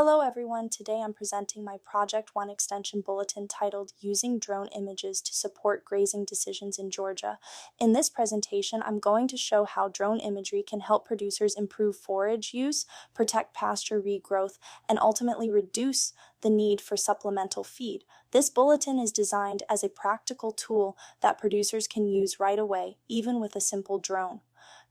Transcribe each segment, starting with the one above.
Hello everyone, today I'm presenting my Project 1 extension bulletin titled Using Drone Images to Support Grazing Decisions in Georgia. In this presentation, I'm going to show how drone imagery can help producers improve forage use, protect pasture regrowth, and ultimately reduce the need for supplemental feed. This bulletin is designed as a practical tool that producers can use right away, even with a simple drone.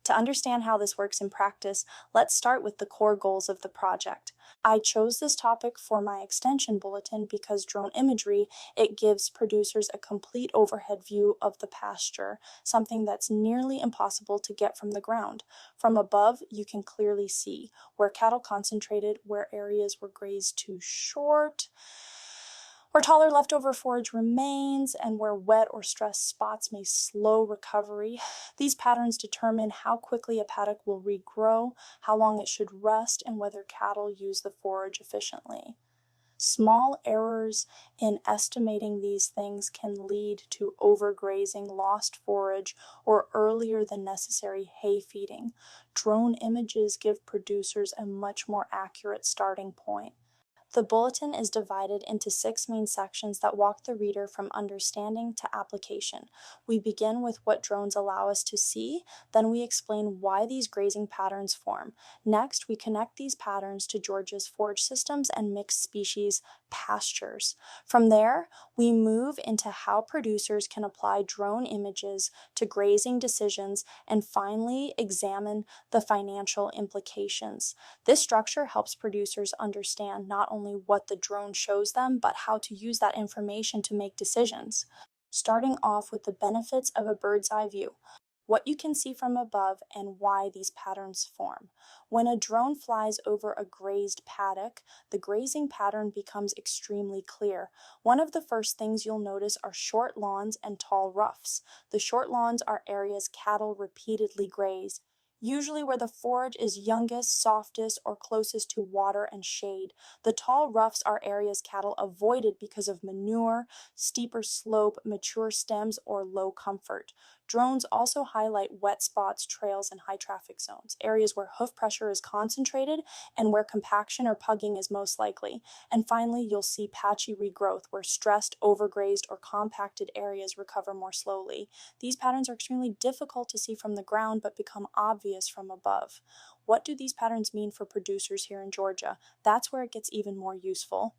To understand how this works in practice, let's start with the core goals of the project. I chose this topic for my extension bulletin because drone imagery, it gives producers a complete overhead view of the pasture, something that's nearly impossible to get from the ground. From above, you can clearly see where cattle concentrated, where areas were grazed too short, where taller leftover forage remains, and where wet or stressed spots may slow recovery. These patterns determine how quickly a paddock will regrow, how long it should rest, and whether cattle use the forage efficiently. Small errors in estimating these things can lead to overgrazing, lost forage, or earlier than necessary hay feeding. Drone images give producers a much more accurate starting point. The bulletin is divided into 6 main sections that walk the reader from understanding to application. We begin with what drones allow us to see, then we explain why these grazing patterns form. Next, we connect these patterns to Georgia's forage systems and mixed species pastures. From there, we move into how producers can apply drone images to grazing decisions and finally examine the financial implications. This structure helps producers understand not only what the drone shows them, but how to use that information to make decisions. Starting off with the benefits of a bird's eye view, what you can see from above and why these patterns form. When a drone flies over a grazed paddock, the grazing pattern becomes extremely clear. One of the first things you'll notice are short lawns and tall roughs. The short lawns are areas cattle repeatedly graze, usually where the forage is youngest, softest, or closest to water and shade. The tall roughs are areas cattle avoided because of manure, steeper slope, mature stems, or low comfort. Drones also highlight wet spots, trails, and high traffic zones, areas where hoof pressure is concentrated and where compaction or pugging is most likely. And finally, you'll see patchy regrowth, where stressed, overgrazed, or compacted areas recover more slowly. These patterns are extremely difficult to see from the ground but become obvious from above. What do these patterns mean for producers here in Georgia? That's where it gets even more useful.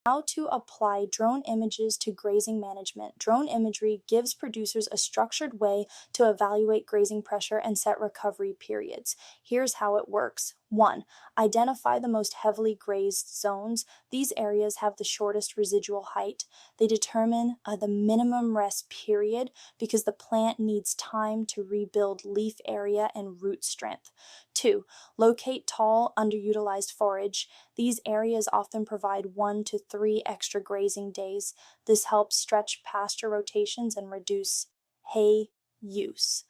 How to apply drone images to grazing management. Drone imagery gives producers a structured way to evaluate grazing pressure and set recovery periods. Here's how it works. 1. Identify the most heavily grazed zones. These areas have the shortest residual height. They determine the minimum rest period because the plant needs time to rebuild leaf area and root strength. 2. Locate tall, underutilized forage. These areas often provide 1 to 3 extra grazing days. This helps stretch pasture rotations and reduce hay use.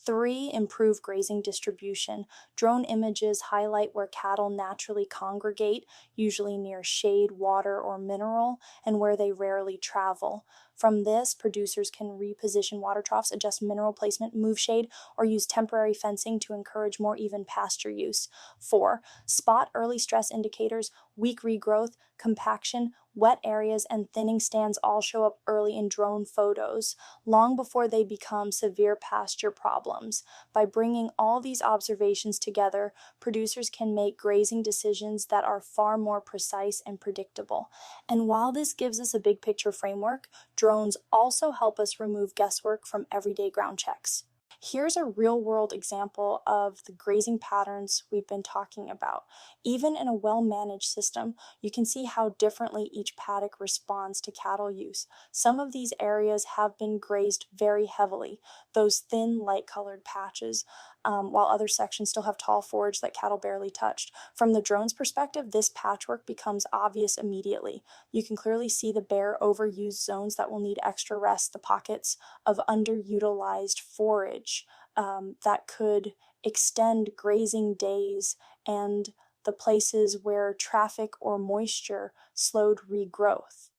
3. Improve grazing distribution. Drone images highlight where cattle naturally congregate, usually near shade, water, or mineral, and where they rarely travel. From this, producers can reposition water troughs, adjust mineral placement, move shade, or use temporary fencing to encourage more even pasture use. 4. Spot early stress indicators. Weak regrowth, compaction, wet areas, and thinning stands all show up early in drone photos, long before they become severe pasture problems. By bringing all these observations together, producers can make grazing decisions that are far more precise and predictable. And while this gives us a big picture framework, drones also help us remove guesswork from everyday ground checks. Here's a real-world example of the grazing patterns we've been talking about. Even in a well-managed system, you can see how differently each paddock responds to cattle use. Some of these areas have been grazed very heavily, those thin, light-colored patches, while other sections still have tall forage that cattle barely touched. From the drone's perspective, this patchwork becomes obvious immediately. You can clearly see the bare, overused zones that will need extra rest, the pockets of underutilized forage that could extend grazing days, and the places where traffic or moisture slowed regrowth.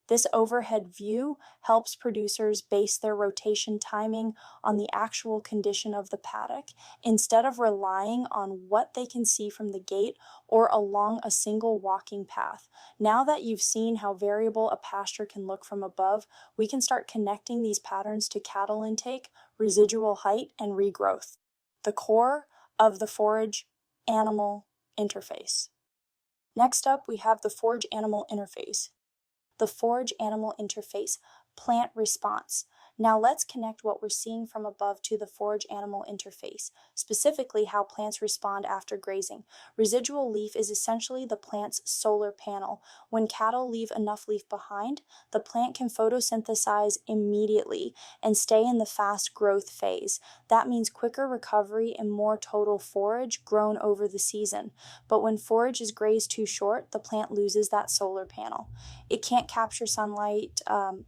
This overhead view helps producers base their rotation timing on the actual condition of the paddock instead of relying on what they can see from the gate or along a single walking path. Now that you've seen how variable a pasture can look from above, we can start connecting these patterns to cattle intake, residual height, and regrowth, the core of the forage-animal interface. Next up, we have the forage-animal interface. The forage-animal interface, plant response. Now let's connect what we're seeing from above to the forage-animal interface, specifically how plants respond after grazing. Residual leaf is essentially the plant's solar panel. When cattle leave enough leaf behind, the plant can photosynthesize immediately and stay in the fast growth phase. That means quicker recovery and more total forage grown over the season. But when forage is grazed too short, the plant loses that solar panel. It can't capture sunlight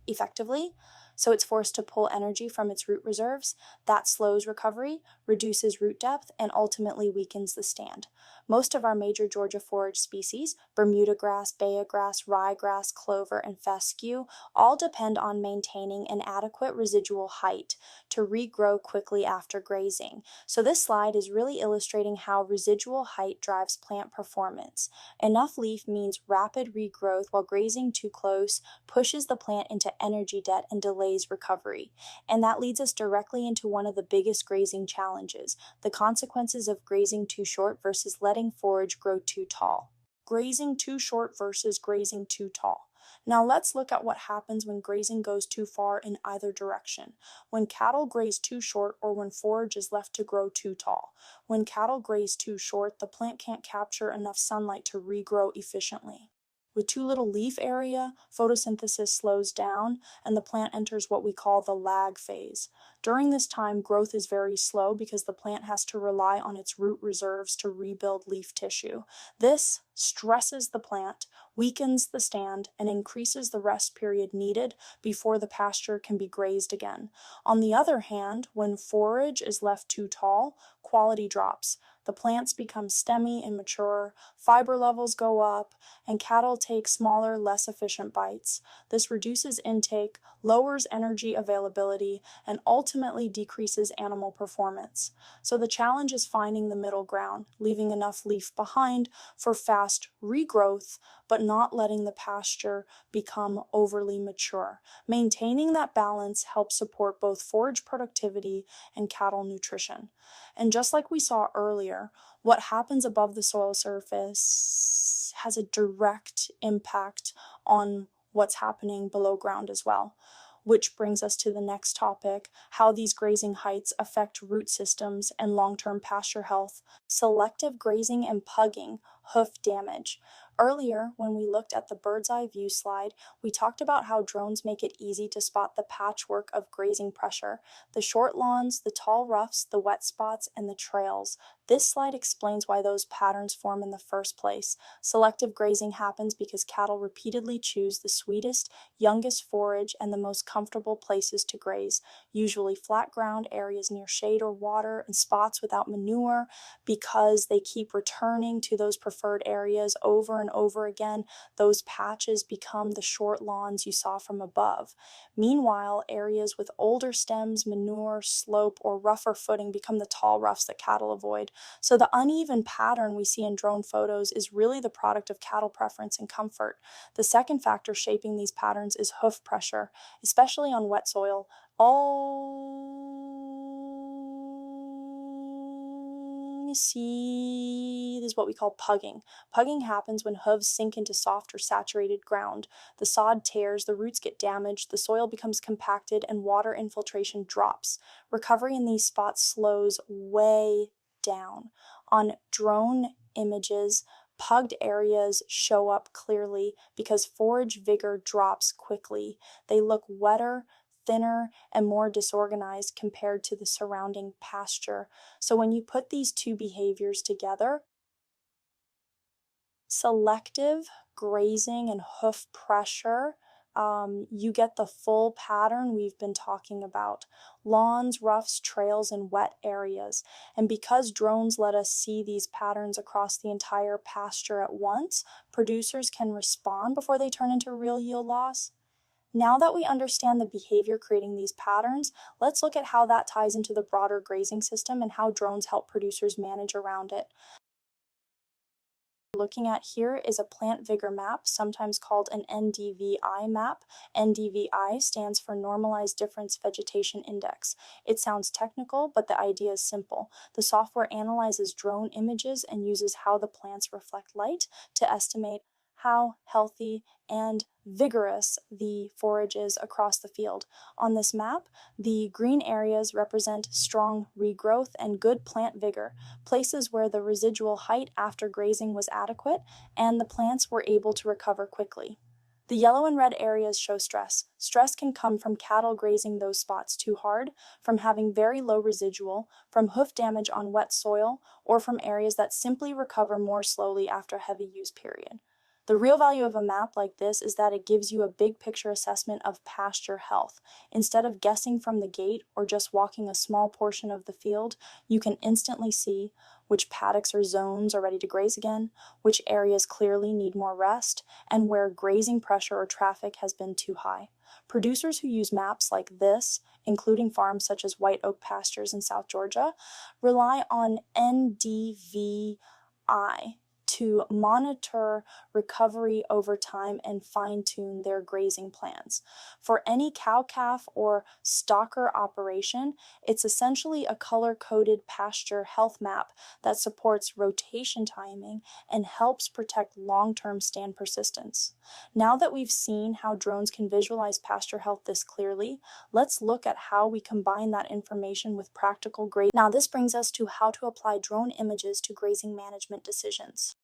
effectively, so it's forced to pull energy from its root reserves. That slows recovery, reduces root depth, and ultimately weakens the stand. Most of our major Georgia forage species, Bermuda grass, Baya grass, ryegrass, clover, and fescue, all depend on maintaining an adequate residual height to regrow quickly after grazing. So this slide is really illustrating how residual height drives plant performance. Enough leaf means rapid regrowth, while grazing too close pushes the plant into energy debt and delays recovery. And that leads us directly into one of the biggest grazing challenges, the consequences of grazing too short versus letting forage grow too tall. Grazing too short versus grazing too tall. Now let's look at what happens when grazing goes too far in either direction. When cattle graze too short or when forage is left to grow too tall. When cattle graze too short, the plant can't capture enough sunlight to regrow efficiently. With too little leaf area, photosynthesis slows down and the plant enters what we call the lag phase. During this time, growth is very slow because the plant has to rely on its root reserves to rebuild leaf tissue. This stresses the plant, weakens the stand, and increases the rest period needed before the pasture can be grazed again. On the other hand, when forage is left too tall, quality drops. The plants become stemmy and mature, fiber levels go up, and cattle take smaller, less efficient bites. This reduces intake, lowers energy availability, and ultimately decreases animal performance. So the challenge is finding the middle ground, leaving enough leaf behind for fast regrowth, but not letting the pasture become overly mature. Maintaining that balance helps support both forage productivity and cattle nutrition. And just like we saw earlier, what happens above the soil surface has a direct impact on what's happening below ground as well. Which brings us to the next topic, how these grazing heights affect root systems and long-term pasture health. Selective grazing and pugging, hoof damage. Earlier, when we looked at the bird's eye view slide, we talked about how drones make it easy to spot the patchwork of grazing pressure, the short lawns, the tall roughs, the wet spots, and the trails. This slide explains why those patterns form in the first place. Selective grazing happens because cattle repeatedly choose the sweetest, youngest forage and the most comfortable places to graze, usually flat ground, areas near shade or water, and spots without manure. Because they keep returning to those preferred areas over and over again, those patches become the short lawns you saw from above. Meanwhile, areas with older stems, manure, slope, or rougher footing become the tall roughs that cattle avoid. So the uneven pattern we see in drone photos is really the product of cattle preference and comfort. The second factor shaping these patterns is hoof pressure, especially on wet soil. This is what we call pugging. Pugging happens when hooves sink into soft or saturated ground. The sod tears, the roots get damaged, the soil becomes compacted, and water infiltration drops. Recovery in these spots slows way down. On drone images, pugged areas show up clearly because forage vigor drops quickly. They look wetter, thinner, and more disorganized compared to the surrounding pasture. So when you put these two behaviors together, selective grazing and hoof pressure, you get the full pattern we've been talking about. Lawns, roughs, trails, and wet areas. And because drones let us see these patterns across the entire pasture at once, producers can respond before they turn into real yield loss. Now that we understand the behavior creating these patterns, let's look at how that ties into the broader grazing system and how drones help producers manage around it. Looking at here is a plant vigor map, sometimes called an NDVI map. NDVI stands for Normalized Difference Vegetation Index. It sounds technical, but the idea is simple. The software analyzes drone images and uses how the plants reflect light to estimate how healthy and vigorous the forage is across the field. On this map, the green areas represent strong regrowth and good plant vigor, places where the residual height after grazing was adequate and the plants were able to recover quickly. The yellow and red areas show stress. Stress can come from cattle grazing those spots too hard, from having very low residual, from hoof damage on wet soil, or from areas that simply recover more slowly after a heavy use period. The real value of a map like this is that it gives you a big picture assessment of pasture health. Instead of guessing from the gate or just walking a small portion of the field, you can instantly see which paddocks or zones are ready to graze again, which areas clearly need more rest, and where grazing pressure or traffic has been too high. Producers who use maps like this, including farms such as White Oak Pastures in South Georgia, rely on NDVI to monitor recovery over time and fine-tune their grazing plans. For any cow-calf or stocker operation, it's essentially a color-coded pasture health map that supports rotation timing and helps protect long-term stand persistence. Now that we've seen how drones can visualize pasture health this clearly, let's look at how we combine that information with practical grazing. Now this brings us to how to apply drone images to grazing management decisions.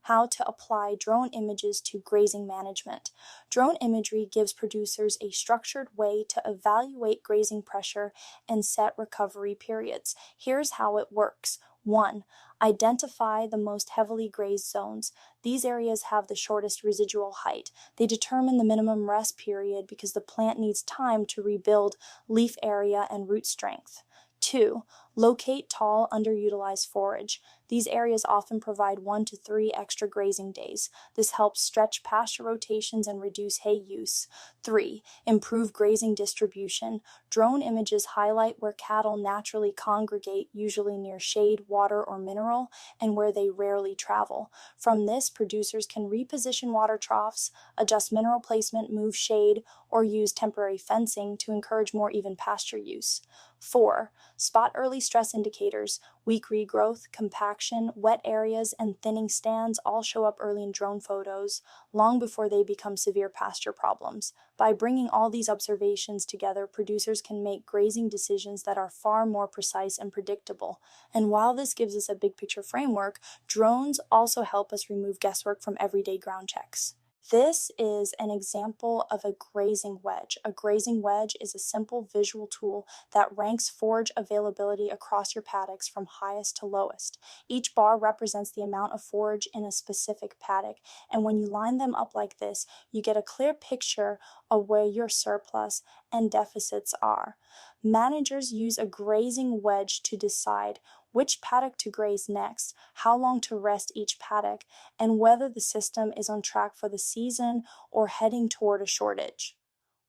How to apply drone images to grazing management. Drone imagery gives producers a structured way to evaluate grazing pressure and set recovery periods. Here's how it works. 1. Identify the most heavily grazed zones. These areas have the shortest residual height. They determine the minimum rest period because the plant needs time to rebuild leaf area and root strength. 2. Locate tall, underutilized forage. These areas often provide 1 to 3 extra grazing days. This helps stretch pasture rotations and reduce hay use. 3. Improve grazing distribution. Drone images highlight where cattle naturally congregate, usually near shade, water, or mineral, and where they rarely travel. From this, producers can reposition water troughs, adjust mineral placement, move shade, or use temporary fencing to encourage more even pasture use. 4. Spot early stress indicators. Weak regrowth, compaction, wet areas, and thinning stands all show up early in drone photos, long before they become severe pasture problems. By bringing all these observations together, producers can make grazing decisions that are far more precise and predictable. And while this gives us a big picture framework, drones also help us remove guesswork from everyday ground checks. This is an example of a grazing wedge. A grazing wedge is a simple visual tool that ranks forage availability across your paddocks from highest to lowest. Each bar represents the amount of forage in a specific paddock, and when you line them up like this, you get a clear picture of where your surplus and deficits are. Managers use a grazing wedge to decide which paddock to graze next, how long to rest each paddock, and whether the system is on track for the season or heading toward a shortage.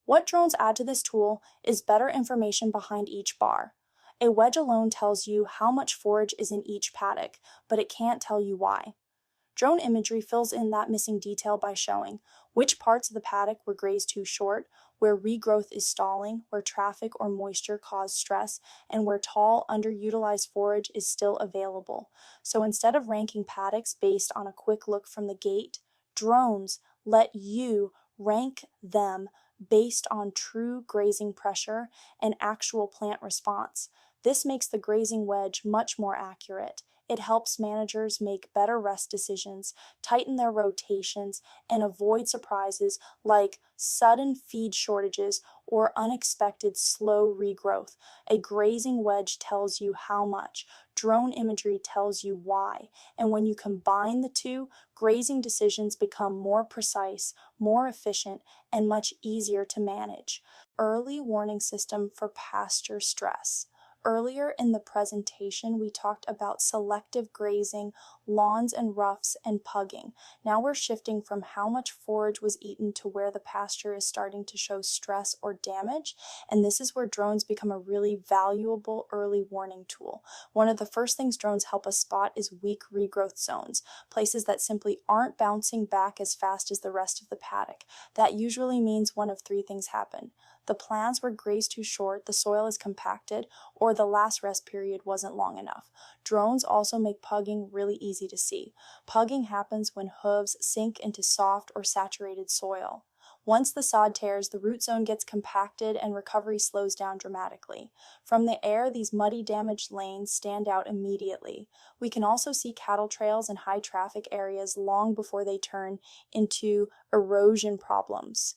What drones add to this tool is better information behind each bar. A wedge alone tells you how much forage is in each paddock, but it can't tell you why. Drone imagery fills in that missing detail by showing which parts of the paddock were grazed too short, where regrowth is stalling, where traffic or moisture cause stress, and where tall, underutilized forage is still available. So instead of ranking paddocks based on a quick look from the gate, drones let you rank them based on true grazing pressure and actual plant response. This makes the grazing wedge much more accurate. It helps managers make better rest decisions, tighten their rotations, and avoid surprises like sudden feed shortages or unexpected slow regrowth. A grazing wedge tells you how much. Drone imagery tells you why. And when you combine the two, grazing decisions become more precise, more efficient, and much easier to manage. Early warning system for pasture stress. Earlier in the presentation, we talked about selective grazing, lawns and roughs, and pugging. Now we're shifting from how much forage was eaten to where the pasture is starting to show stress or damage, and this is where drones become a really valuable early warning tool. One of the first things drones help us spot is weak regrowth zones, places that simply aren't bouncing back as fast as the rest of the paddock. That usually means one of three things happen. The plants were grazed too short, the soil is compacted, or the last rest period wasn't long enough. Drones also make pugging really easy to see. Pugging happens when hooves sink into soft or saturated soil. Once the sod tears, the root zone gets compacted and recovery slows down dramatically. From the air, these muddy, damaged lanes stand out immediately. We can also see cattle trails in high traffic areas long before they turn into erosion problems.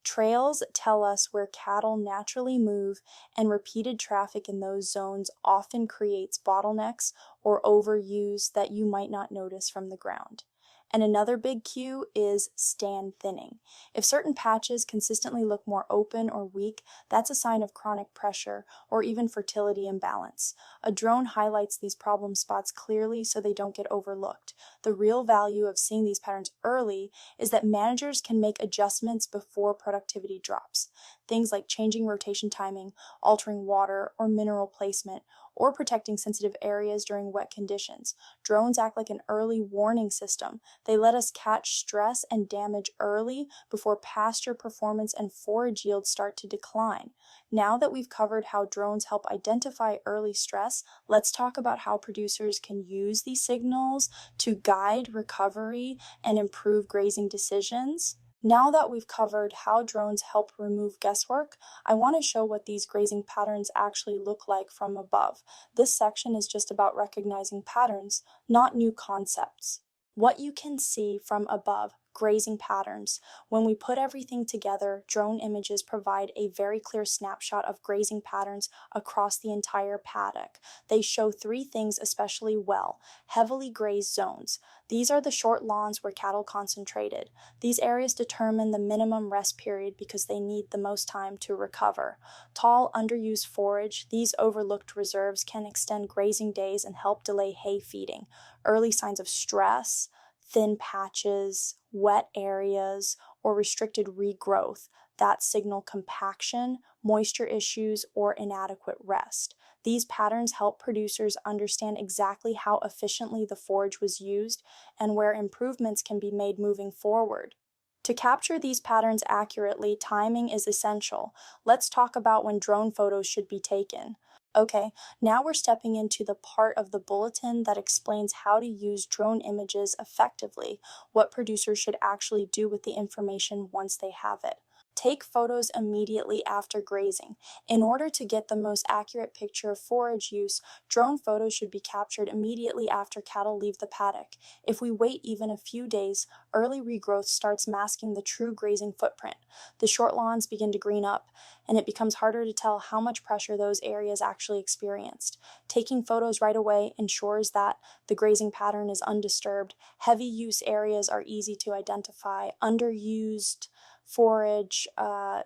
Trails tell us where cattle naturally move, and repeated traffic in those zones often creates bottlenecks or overuse that you might not notice from the ground. And another big cue is stand thinning. If certain patches consistently look more open or weak, that's a sign of chronic pressure or even fertility imbalance. A drone highlights these problem spots clearly so they don't get overlooked. The real value of seeing these patterns early is that managers can make adjustments before productivity drops. Things like changing rotation timing, altering water or mineral placement, or protecting sensitive areas during wet conditions. Drones act like an early warning system. They let us catch stress and damage early before pasture performance and forage yields start to decline. Now that we've covered how drones help identify early stress, let's talk about how producers can use these signals to guide recovery and improve grazing decisions. Now that we've covered how drones help remove guesswork, I want to show what these grazing patterns actually look like from above. This section is just about recognizing patterns, not new concepts. What you can see from above, grazing patterns. When we put everything together, drone images provide a very clear snapshot of grazing patterns across the entire paddock. They show three things especially well. Heavily grazed zones. These are the short lawns where cattle concentrated. These areas determine the minimum rest period because they need the most time to recover. Tall, underused forage, these overlooked reserves can extend grazing days and help delay hay feeding. Early signs of stress, thin patches, wet areas, or restricted regrowth that signal compaction, moisture issues, or inadequate rest. These patterns help producers understand exactly how efficiently the forage was used and where improvements can be made moving forward. To capture these patterns accurately, timing is essential. Let's talk about when drone photos should be taken. Okay, now we're stepping into the part of the bulletin that explains how to use drone images effectively, what producers should actually do with the information once they have it. Take photos immediately after grazing. In order to get the most accurate picture of forage use, drone photos should be captured immediately after cattle leave the paddock. If we wait even a few days, early regrowth starts masking the true grazing footprint. The short lawns begin to green up, and it becomes harder to tell how much pressure those areas actually experienced. Taking photos right away ensures that the grazing pattern is undisturbed. Heavy use areas are easy to identify. Underused forage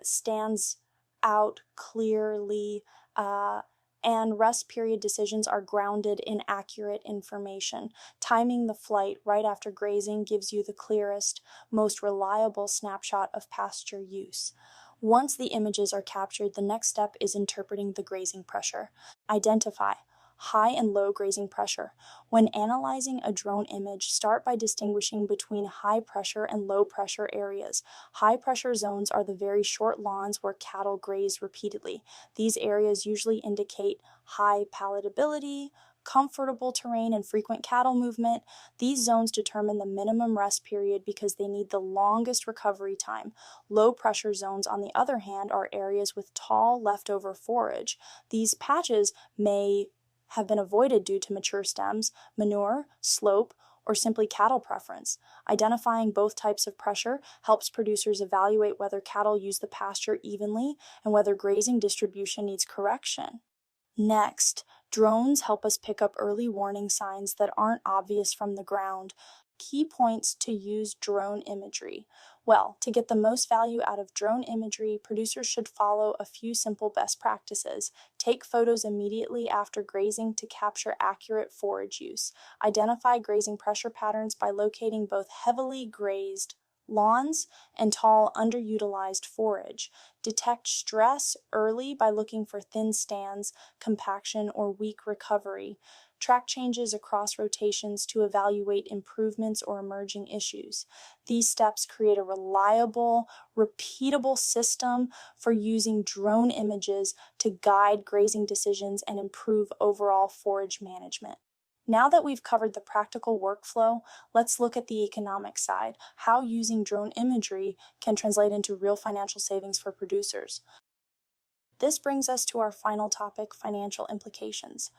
stands out clearly, and rest period decisions are grounded in accurate information. Timing the flight right after grazing gives you the clearest, most reliable snapshot of pasture use. Once the images are captured, the next step is interpreting the grazing pressure. Identify high and low grazing pressure. When analyzing a drone image, start by distinguishing between high pressure and low pressure areas. High pressure zones are the very short lawns where cattle graze repeatedly. These areas usually indicate high palatability, comfortable terrain, and frequent cattle movement. These zones determine the minimum rest period because they need the longest recovery time. Low pressure zones, on the other hand, are areas with tall leftover forage. These patches may have been avoided due to mature stems, manure, slope, or simply cattle preference. Identifying both types of pressure helps producers evaluate whether cattle use the pasture evenly and whether grazing distribution needs correction. Next, drones help us pick up early warning signs that aren't obvious from the ground. Key points to use drone imagery. Well, to get the most value out of drone imagery, producers should follow a few simple best practices. Take photos immediately after grazing to capture accurate forage use. Identify grazing pressure patterns by locating both heavily grazed lawns and tall, underutilized forage. Detect stress early by looking for thin stands, compaction, or weak recovery. Track changes across rotations to evaluate improvements or emerging issues. These steps create a reliable, repeatable system for using drone images to guide grazing decisions and improve overall forage management. Now that we've covered the practical workflow, let's look at the economic side, how using drone imagery can translate into real financial savings for producers. This brings us to our final topic, financial implications.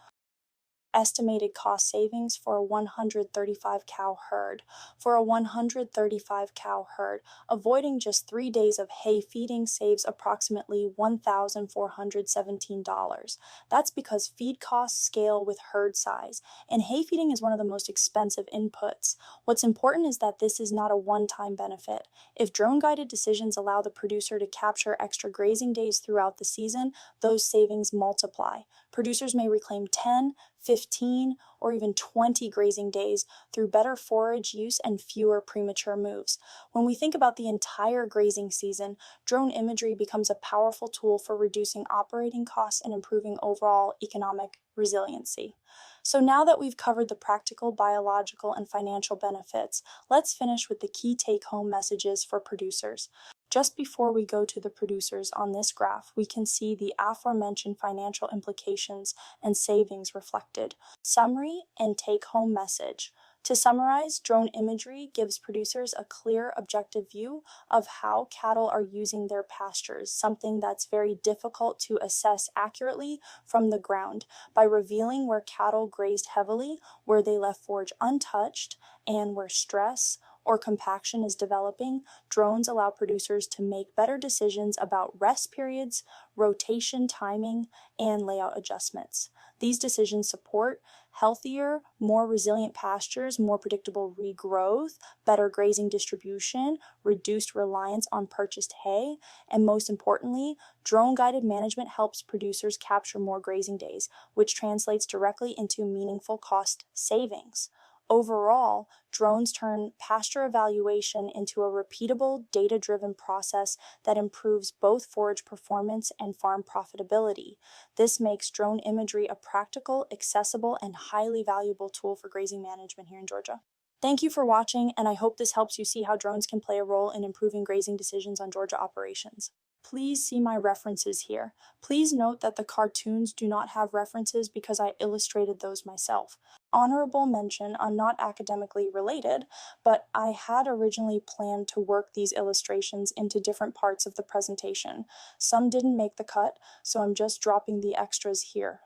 Estimated cost savings for a 135 cow herd. For a 135 cow herd, avoiding just 3 days of hay feeding saves approximately $1,417. That's because feed costs scale with herd size, and hay feeding is one of the most expensive inputs. What's important is that this is not a one-time benefit. If drone-guided decisions allow the producer to capture extra grazing days throughout the season, those savings multiply. Producers may reclaim 10, 15, or even 20 grazing days through better forage use and fewer premature moves. When we think about the entire grazing season, drone imagery becomes a powerful tool for reducing operating costs and improving overall economic resiliency. So now that we've covered the practical, biological, and financial benefits, let's finish with the key take-home messages for producers. Just before we go to the producers on this graph, we can see the aforementioned financial implications and savings reflected. Summary and take-home message. To summarize, drone imagery gives producers a clear, objective view of how cattle are using their pastures, something that's very difficult to assess accurately from the ground. By revealing where cattle grazed heavily, where they left forage untouched, and where stress or compaction is developing, drones allow producers to make better decisions about rest periods, rotation timing, and layout adjustments. These decisions support healthier, more resilient pastures, more predictable regrowth, better grazing distribution, reduced reliance on purchased hay, and most importantly, drone-guided management helps producers capture more grazing days, which translates directly into meaningful cost savings. Overall, drones turn pasture evaluation into a repeatable, data-driven process that improves both forage performance and farm profitability. This makes drone imagery a practical, accessible, and highly valuable tool for grazing management here in Georgia. Thank you for watching, and I hope this helps you see how drones can play a role in improving grazing decisions on Georgia operations. Please see my references here. Please note that the cartoons do not have references because I illustrated those myself. Honorable mention on not academically related, but I had originally planned to work these illustrations into different parts of the presentation. Some didn't make the cut, so I'm just dropping the extras here.